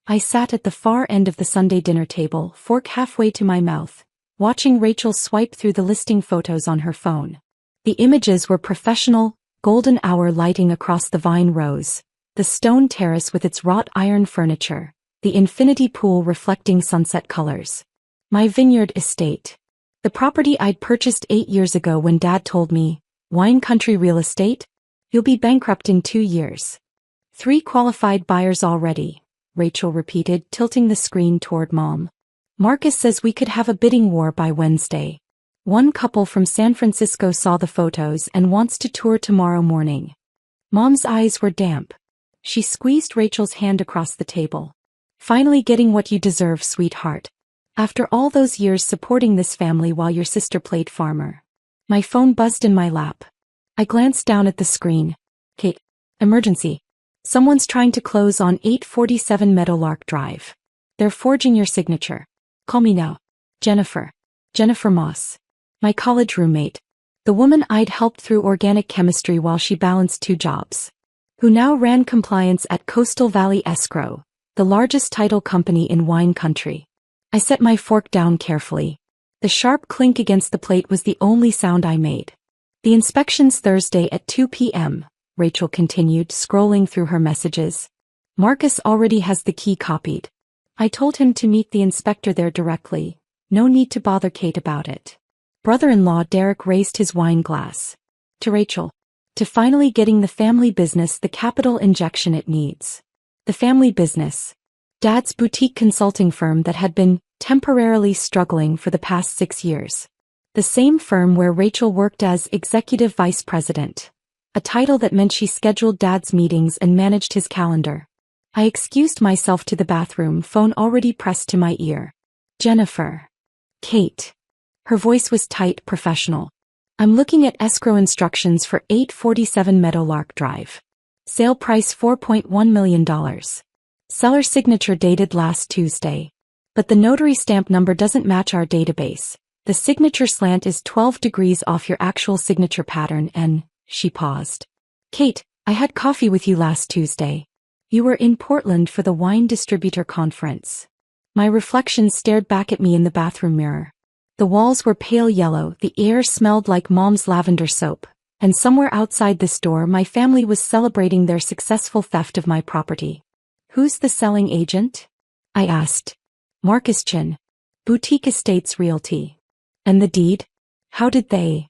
I sat at the far end of the Sunday dinner table, fork halfway to my mouth, watching Rachel swipe through the listing photos on her phone. The images were professional, golden hour lighting across the vine rows, the stone terrace with its wrought iron furniture, the infinity pool reflecting sunset colors. My Vineyard estate. The property I'd purchased 8 years ago when Dad told me, "Wine country real estate? You'll be bankrupt in 2 years." 3 qualified buyers already, Rachel repeated, tilting the screen toward Mom. Marcus says we could have a bidding war by Wednesday. One couple from San Francisco saw the photos and wants to tour tomorrow morning. Mom's eyes were damp. She squeezed Rachel's hand across the table. "Finally getting what you deserve, sweetheart. After all those years supporting this family while your sister played farmer." My phone buzzed in my lap. I glanced down at the screen. "Kate, emergency. Someone's trying to close on 847 Meadowlark Drive. They're forging your signature. Call me now. Jennifer. Jennifer Moss. My college roommate. The woman I'd helped through organic chemistry while she balanced 2 jobs. Who now ran compliance at Coastal Valley Escrow, the largest title company in wine country." I set my fork down carefully. The sharp clink against the plate was the only sound I made. "The inspection's Thursday at 2 p.m., Rachel continued, scrolling through her messages. "Marcus already has the key copied. I told him to meet the inspector there directly. No need to bother Kate about it." Brother-in-law Derek raised his wine glass. "To Rachel. To finally getting the family business the capital injection it needs." The family business. Dad's boutique consulting firm that had been temporarily struggling for the past 6 years. The same firm where Rachel worked as executive vice president. A title that meant she scheduled Dad's meetings and managed his calendar. I excused myself to the bathroom, phone already pressed to my ear. "Jennifer." "Kate." Her voice was tight, professional. "I'm looking at escrow instructions for 847 Meadowlark Drive. Sale price $4.1 million. Seller signature dated last Tuesday. But the notary stamp number doesn't match our database. The signature slant is 12 degrees off your actual signature pattern and..." She paused. "Kate, I had coffee with you last Tuesday. You were in Portland for the wine distributor conference." My reflection stared back at me in the bathroom mirror. The walls were pale yellow, the air smelled like Mom's lavender soap, and somewhere outside this door my family was celebrating their successful theft of my property. "Who's the selling agent?" I asked. "Marcus Chin. Boutique Estates Realty." "And the deed? How did they?"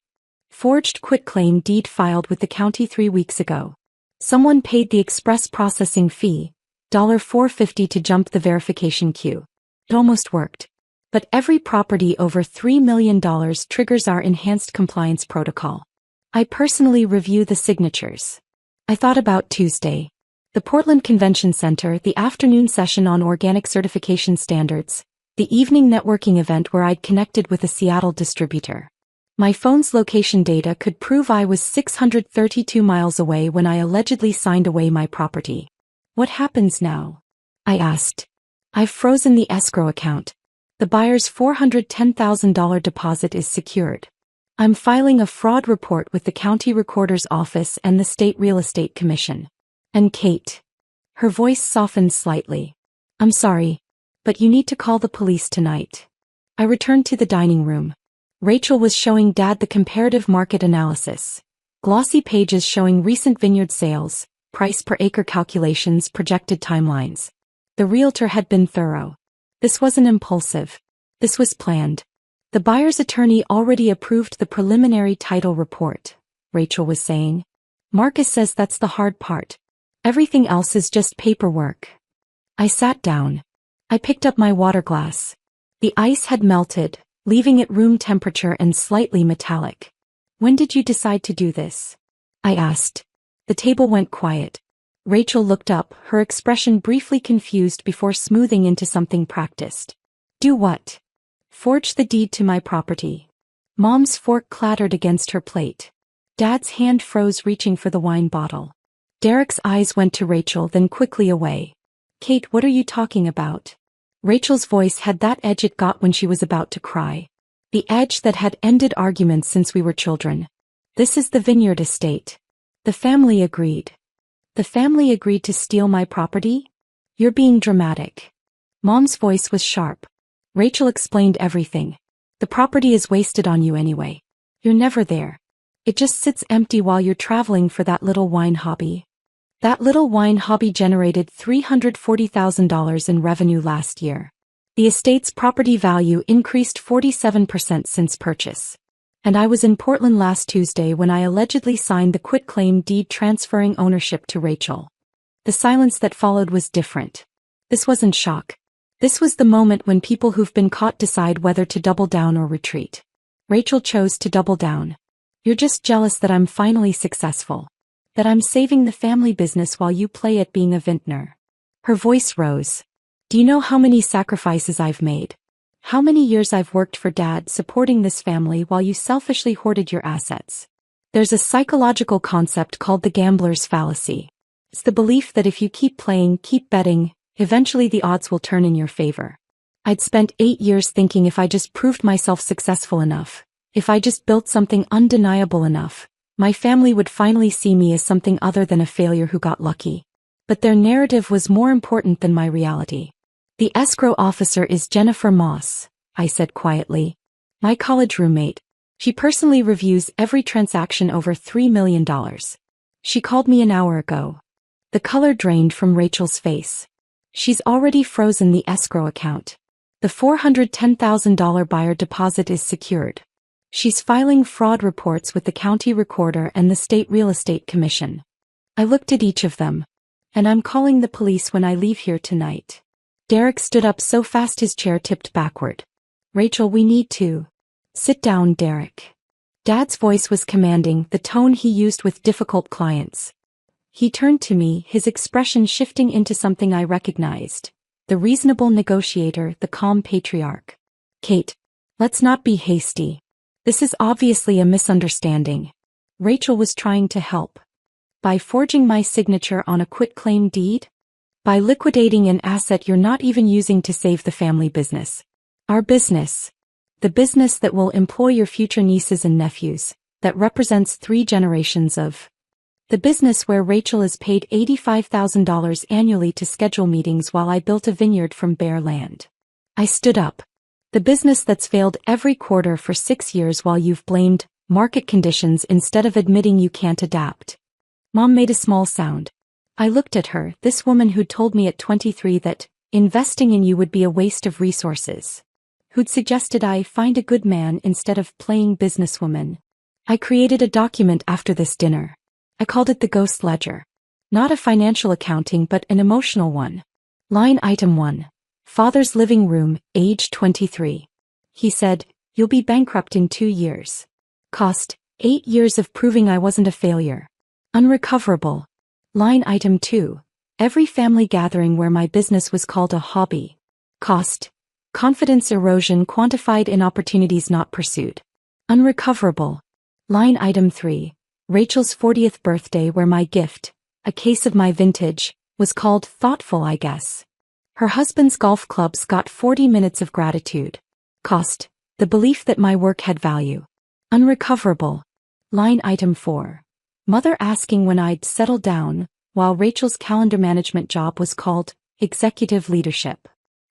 "Forged quitclaim deed filed with the county 3 weeks ago. Someone paid the express processing fee, $450 to jump the verification queue. It almost worked. But every property over $3 million triggers our enhanced compliance protocol. I personally review the signatures." I thought about Tuesday. The Portland Convention Center, the afternoon session on organic certification standards, the evening networking event where I'd connected with a Seattle distributor. My phone's location data could prove I was 632 miles away when I allegedly signed away my property. "What happens now?" I asked. "I've frozen the escrow account. The buyer's $410,000 deposit is secured. I'm filing a fraud report with the county recorder's office and the state real estate commission. And Kate." Her voice softened slightly. "I'm sorry, but you need to call the police tonight." I returned to the dining room. Rachel was showing Dad the comparative market analysis. Glossy pages showing recent vineyard sales, price per acre calculations, projected timelines. The realtor had been thorough. This wasn't impulsive. This was planned. "The buyer's attorney already approved the preliminary title report," Rachel was saying. "Marcus says that's the hard part. Everything else is just paperwork." I sat down. I picked up my water glass. The ice had melted, leaving it room temperature and slightly metallic. "When did you decide to do this?" I asked. The table went quiet. Rachel looked up, her expression briefly confused before smoothing into something practiced. "Do what?" "Forge the deed to my property." Mom's fork clattered against her plate. Dad's hand froze, reaching for the wine bottle. Derek's eyes went to Rachel, then quickly away. "Kate, what are you talking about?" Rachel's voice had that edge it got when she was about to cry. The edge that had ended arguments since we were children. "This is the Vineyard estate. The family agreed." "The family agreed to steal my property?" You're being dramatic. Mom's voice was sharp. Rachel explained everything. The property is wasted on you anyway. You're never there. It just sits empty while you're traveling for that little wine hobby. That little wine hobby generated $340,000 in revenue last year. The estate's property value increased 47% since purchase. And I was in Portland last Tuesday when I allegedly signed the quitclaim deed transferring ownership to Rachel. The silence that followed was different. This wasn't shock. This was the moment when people who've been caught decide whether to double down or retreat. Rachel chose to double down. You're just jealous that I'm finally successful. That I'm saving the family business while you play at being a vintner. Her voice rose. Do you know how many sacrifices I've made? How many years I've worked for Dad supporting this family while you selfishly hoarded your assets? There's a psychological concept called the gambler's fallacy. It's the belief that if you keep playing, keep betting, eventually the odds will turn in your favor. I'd spent 8 years thinking if I just proved myself successful enough, if I just built something undeniable enough, my family would finally see me as something other than a failure who got lucky. But their narrative was more important than my reality. The escrow officer is Jennifer Moss, I said quietly. My college roommate. She personally reviews every transaction over $3 million. She called me an hour ago. The color drained from Rachel's face. She's already frozen the escrow account. The $410,000 buyer deposit is secured. She's filing fraud reports with the county recorder and the state real estate commission. I looked at each of them. And I'm calling the police when I leave here tonight. Derek stood up so fast his chair tipped backward. Rachel, we need to. Sit down, Derek. Dad's voice was commanding, the tone he used with difficult clients. He turned to me, his expression shifting into something I recognized. The reasonable negotiator, the calm patriarch. Kate, let's not be hasty. This is obviously a misunderstanding. Rachel was trying to help. By forging my signature on a quitclaim deed? By liquidating an asset you're not even using to save the family business. Our business. The business that will employ your future nieces and nephews, that represents 3 generations of. The business where Rachel is paid $85,000 annually to schedule meetings while I built a vineyard from bare land. I stood up. The business that's failed every quarter for 6 years while you've blamed market conditions instead of admitting you can't adapt. Mom made a small sound. I looked at her, this woman who'd told me at 23 that investing in you would be a waste of resources. Who'd suggested I find a good man instead of playing businesswoman. I created a document after this dinner. I called it the Ghost Ledger. Not a financial accounting but an emotional one. Line item 1. Father's living room, age 23. He said, you'll be bankrupt in 2 years. Cost, 8 years of proving I wasn't a failure. Unrecoverable. Line item 2. Every family gathering where my business was called a hobby. Cost, confidence erosion quantified in opportunities not pursued. Unrecoverable. Line item 3. Rachel's 40th birthday where my gift, a case of my vintage, was called thoughtful, I guess. Her husband's golf clubs got 40 minutes of gratitude. Cost, the belief that my work had value. Unrecoverable. Line item 4. Mother asking when I'd settle down, while Rachel's calendar management job was called executive leadership.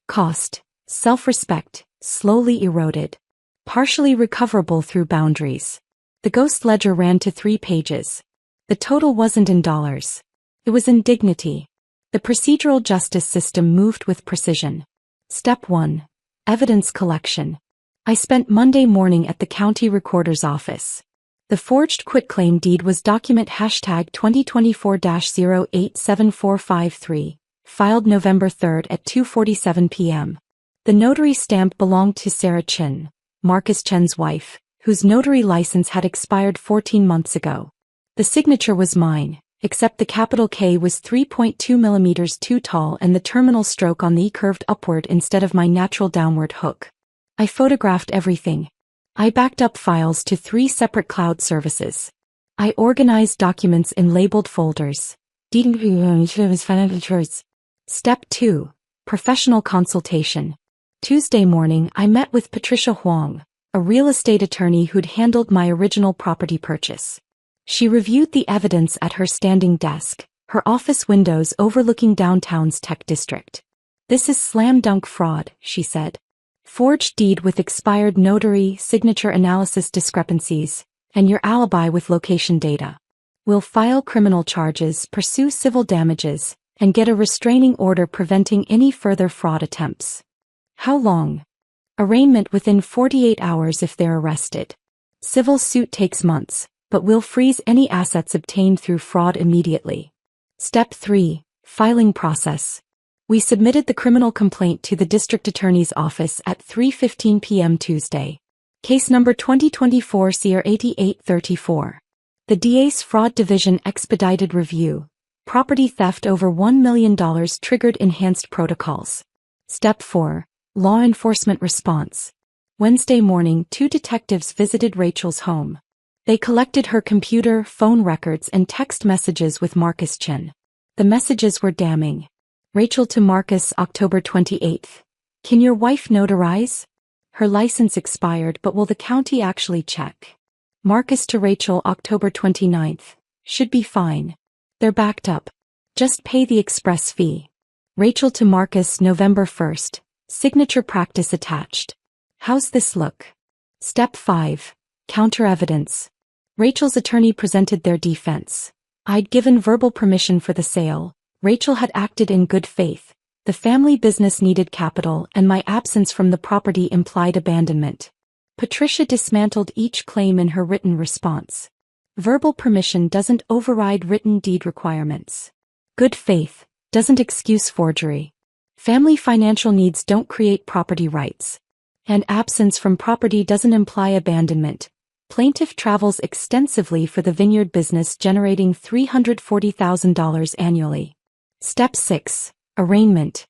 Cost, self-respect, slowly eroded. Partially recoverable through boundaries. The ghost ledger ran to 3 pages. The total wasn't in dollars. It was in dignity. The procedural justice system moved with precision. Step 1. Evidence collection. I spent Monday morning at the county recorder's office. The forged quitclaim deed was document hashtag 2024-087453, filed November 3 at 2:47 p.m. The notary stamp belonged to Sarah Chin, Marcus Chen's wife, whose notary license had expired 14 months ago. The signature was mine, except the capital K was 3.2 millimeters too tall and the terminal stroke on the E curved upward instead of my natural downward hook. I photographed everything. I backed up files to 3 separate cloud services. I organized documents in labeled folders. Step 2. Professional consultation. Tuesday morning I met with Patricia Huang, a real estate attorney who'd handled my original property purchase. She reviewed the evidence at her standing desk, her office windows overlooking downtown's tech district. "This is slam dunk fraud," she said. "Forged deed with expired notary signature analysis discrepancies, and your alibi with location data. We'll file criminal charges, pursue civil damages, and get a restraining order preventing any further fraud attempts." "How long?" "Arraignment within 48 hours if they're arrested. Civil suit takes months, but we'll freeze any assets obtained through fraud immediately." Step 3. Filing process. "We submitted the criminal complaint to the district attorney's office at 3:15 p.m. Tuesday. Case number 2024-CR8834. The DA's Fraud Division expedited review. Property theft over $1 million triggered enhanced protocols." Step 4. Law enforcement response. Wednesday morning, 2 detectives visited Rachel's home. They collected her computer, phone records, and text messages with Marcus Chin. The messages were damning. Rachel to Marcus, October 28. "Can your wife notarize? Her license expired, but will the county actually check?" Marcus to Rachel, October 29. "Should be fine. They're backed up. Just pay the express fee." Rachel to Marcus, November 1. "Signature practice attached. How's this look?" Step 5. Counter evidence. Rachel's attorney presented their defense. "I'd given verbal permission for the sale. Rachel had acted in good faith. The family business needed capital, and my absence from the property implied abandonment." Patricia dismantled each claim in her written response. Verbal permission doesn't override written deed requirements. Good faith doesn't excuse forgery. Family financial needs don't create property rights. And absence from property doesn't imply abandonment. Plaintiff travels extensively for the Vineyard business, generating $340,000 annually. Step 6. Arraignment.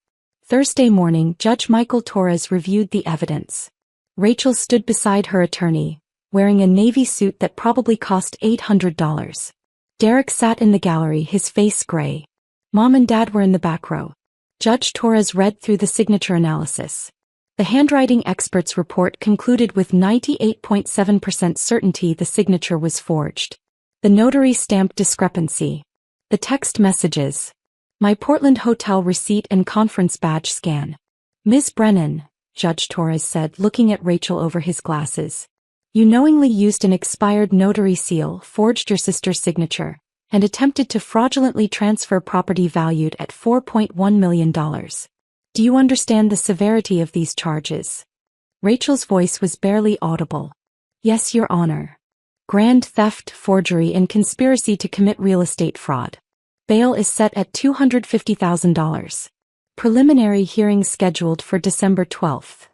Thursday morning, Judge Michael Torres reviewed the evidence. Rachel stood beside her attorney, wearing a navy suit that probably cost $800. Derek sat in the gallery, his face gray. Mom and Dad were in the back row. Judge Torres read through the signature analysis. The handwriting expert's report concluded with 98.7% certainty the signature was forged. The notary stamp discrepancy. The text messages. My Portland hotel receipt and conference badge scan. Ms. Brennan, Judge Torres said, looking at Rachel over his glasses. You knowingly used an expired notary seal, forged your sister's signature, and attempted to fraudulently transfer property valued at $4.1 million. Do you understand the severity of these charges? Rachel's voice was barely audible. Yes, Your Honor. Grand theft, forgery, and conspiracy to commit real estate fraud. Bail is set at $250,000. Preliminary hearing scheduled for December 12.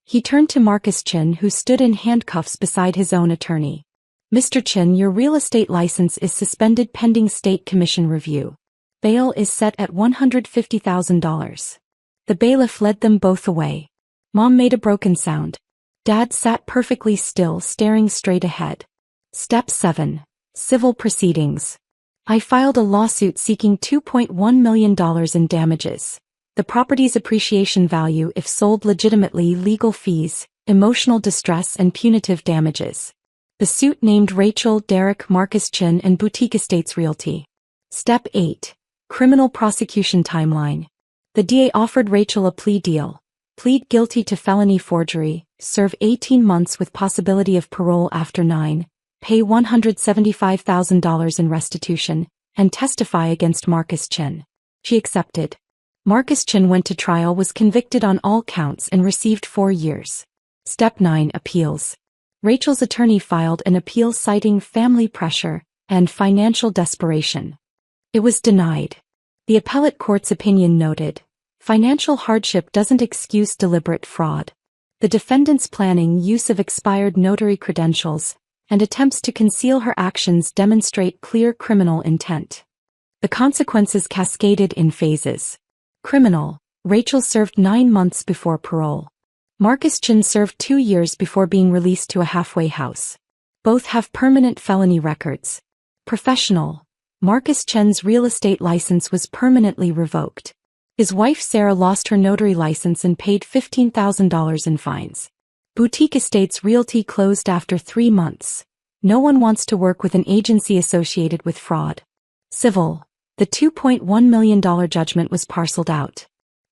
He turned to Marcus Chin, who stood in handcuffs beside his own attorney. Mr. Chin, your real estate license is suspended pending state commission review. Bail is set at $150,000. The bailiff led them both away. Mom made a broken sound. Dad sat perfectly still, staring straight ahead. Step 7. Civil proceedings. I filed a lawsuit seeking $2.1 million in damages. The property's appreciation value if sold legitimately, legal fees, emotional distress, and punitive damages. The suit named Rachel, Derek, Marcus Chin, and Boutique Estates Realty. Step 8. Criminal prosecution timeline. The DA offered Rachel a plea deal. Plead guilty to felony forgery, serve 18 months with possibility of parole after 9, pay $175,000 in restitution, and testify against Marcus Chin. She accepted. Marcus Chin went to trial, was convicted on all counts, and received 4 years. Step 9. Appeals. Rachel's attorney filed an appeal citing family pressure and financial desperation. It was denied. The appellate court's opinion noted, financial hardship doesn't excuse deliberate fraud. The defendant's planning, use of expired notary credentials, and attempts to conceal her actions demonstrate clear criminal intent. The consequences cascaded in phases. Criminal. Rachel served 9 months before parole. Marcus Chin served 2 years before being released to a halfway house. Both have permanent felony records. Professional. Marcus Chin's real estate license was permanently revoked. His wife Sarah lost her notary license and paid $15,000 in fines. Boutique Estates Realty closed after 3 months. No one wants to work with an agency associated with fraud. Civil. The $2.1 million judgment was parceled out.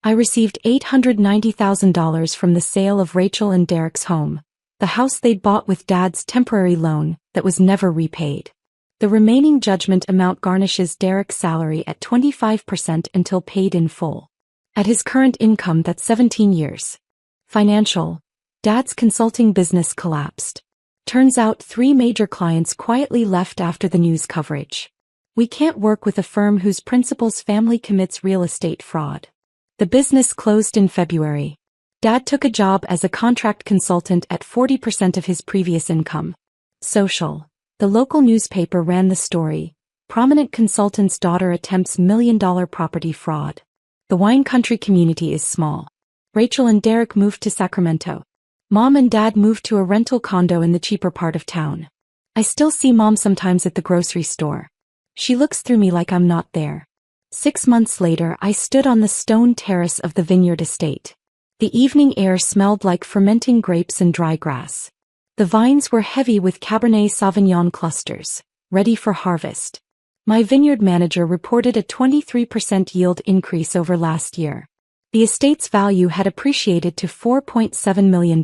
I received $890,000 from the sale of Rachel and Derek's home, the house they'd bought with Dad's temporary loan that was never repaid. The remaining judgment amount garnishes Derek's salary at 25% until paid in full. At his current income, that's 17 years. Financial. Dad's consulting business collapsed. Turns out 3 major clients quietly left after the news coverage. We can't work with a firm whose principal's family commits real estate fraud. The business closed in February. Dad took a job as a contract consultant at 40% of his previous income. Social. The local newspaper ran the story. Prominent consultant's daughter attempts million-dollar property fraud. The wine country community is small. Rachel and Derek moved to Sacramento. Mom and Dad moved to a rental condo in the cheaper part of town. I still see Mom sometimes at the grocery store. She looks through me like I'm not there. 6 months later, I stood on the stone terrace of the Vineyard estate. The evening air smelled like fermenting grapes and dry grass. The vines were heavy with Cabernet Sauvignon clusters, ready for harvest. My vineyard manager reported a 23% yield increase over last year. The estate's value had appreciated to $4.7 million.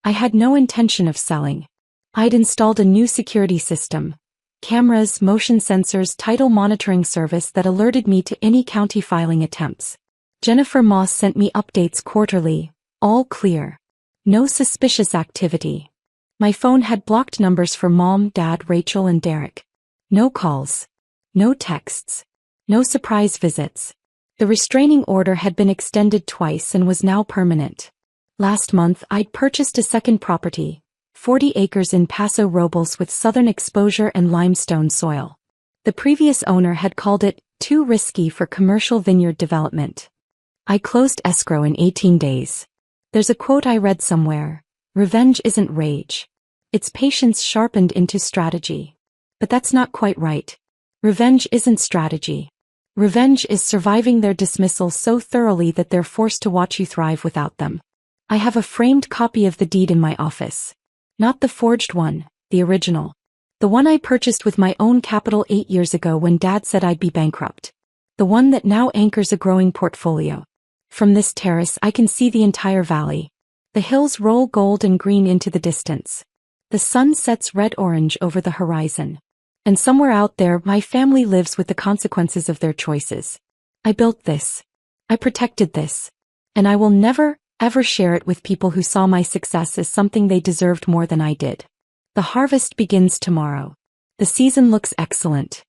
I had no intention of selling. I'd installed a new security system. Cameras, motion sensors, title monitoring service that alerted me to any county filing attempts. Jennifer Moss sent me updates quarterly, all clear. No suspicious activity. My phone had blocked numbers for Mom, Dad, Rachel, and Derek. No calls. No texts. No surprise visits. The restraining order had been extended twice and was now permanent. Last month, I'd purchased a second property, 40 acres in Paso Robles with southern exposure and limestone soil. The previous owner had called it too risky for commercial vineyard development. I closed escrow in 18 days. There's a quote I read somewhere: "Revenge isn't rage. It's patience sharpened into strategy." But that's not quite right. Revenge isn't strategy. Revenge is surviving their dismissal so thoroughly that they're forced to watch you thrive without them. I have a framed copy of the deed in my office. Not the forged one, the original. The one I purchased with my own capital 8 years ago when Dad said I'd be bankrupt. The one that now anchors a growing portfolio. From this terrace I can see the entire valley. The hills roll gold and green into the distance. The sun sets red-orange over the horizon. And somewhere out there my family lives with the consequences of their choices. I built this. I protected this. And I will never, ever share it with people who saw my success as something they deserved more than I did. The harvest begins tomorrow. The season looks excellent.